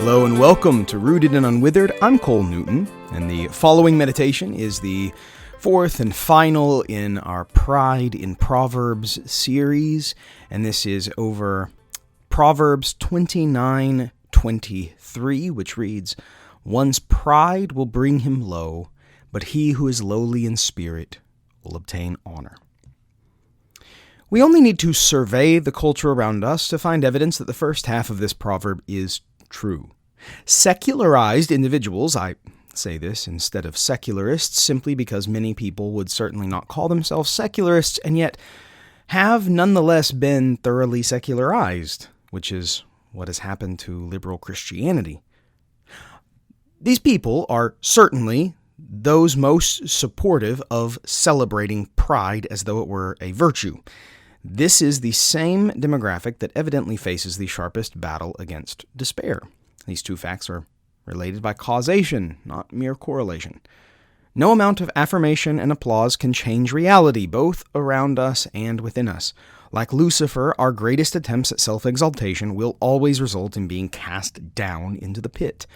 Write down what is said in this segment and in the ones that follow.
Hello and welcome to Rooted and Unwithered. I'm Cole Newton, and the following meditation is the fourth and final in our Pride in Proverbs series, and this is over Proverbs 29:23, which reads, "One's pride will bring him low, but he who is lowly in spirit will obtain honor." We only need to survey the culture around us to find evidence that the first half of this proverb is true. Secularized individuals, I say this instead of secularists simply because many people would certainly not call themselves secularists and yet have nonetheless been thoroughly secularized, which is what has happened to liberal Christianity. These people are certainly those most supportive of celebrating pride as though it were a virtue. This is the same demographic that evidently faces the sharpest battle against despair. These two facts are related by causation, not mere correlation. No amount of affirmation and applause can change reality, both around us and within us. Like Lucifer, our greatest attempts at self-exaltation will always result in being cast down into the pit.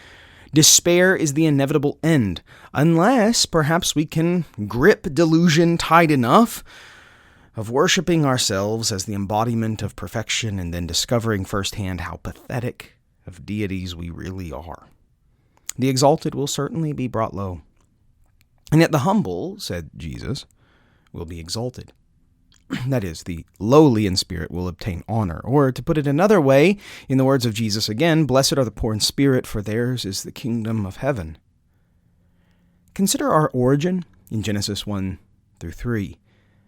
Despair is the inevitable end, unless perhaps we can grip delusion tight enough of worshiping ourselves as the embodiment of perfection and then discovering firsthand how pathetic of deities we really are. The exalted will certainly be brought low, and yet the humble, said Jesus, will be exalted. That is, the lowly in spirit will obtain honor. Or, to put it another way, in the words of Jesus again, "Blessed are the poor in spirit, for theirs is the kingdom of heaven." Consider our origin in Genesis 1-3.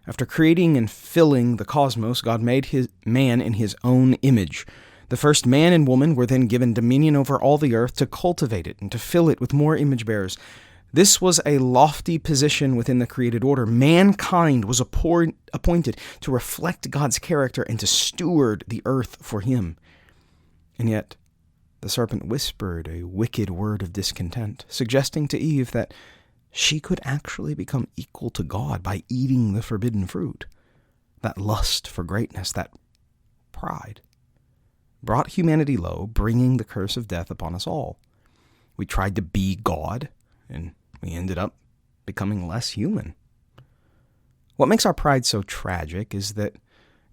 After creating and filling the cosmos, God made his man in his own image. The first man and woman were then given dominion over all the earth to cultivate it and to fill it with more image bearers. This was a lofty position within the created order. Mankind was appointed to reflect God's character and to steward the earth for him. And yet, the serpent whispered a wicked word of discontent, suggesting to Eve that she could actually become equal to God by eating the forbidden fruit. That lust for greatness, that pride, brought humanity low, bringing the curse of death upon us all. We tried to be God, and we ended up becoming less human. What makes our pride so tragic is that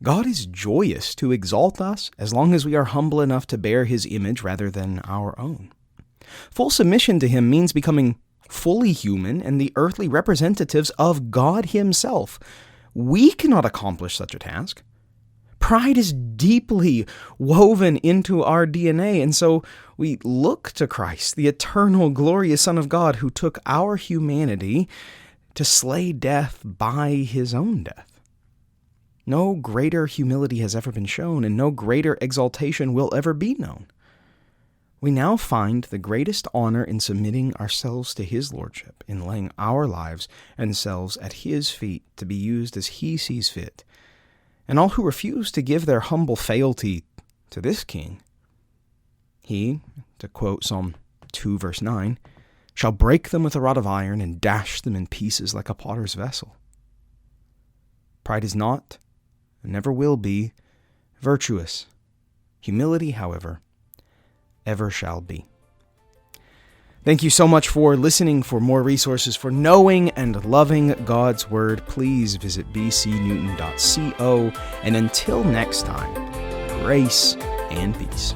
God is joyous to exalt us as long as we are humble enough to bear his image rather than our own. Full submission to him means becoming fully human and the earthly representatives of God himself. We cannot accomplish such a task. Pride is deeply woven into our DNA, and so we look to Christ, the eternal, glorious Son of God, who took our humanity to slay death by his own death. No greater humility has ever been shown, and no greater exaltation will ever be known. We now find the greatest honor in submitting ourselves to his lordship, in laying our lives and selves at his feet to be used as he sees fit. And all who refuse to give their humble fealty to this king, he, to quote Psalm 2 verse 9, shall break them with a rod of iron and dash them in pieces like a potter's vessel. Pride is not, and never will be, virtuous. Humility, however, ever shall be. Thank you so much for listening. For more resources for knowing and loving God's Word, please visit bcnewton.co. And until next time, grace and peace.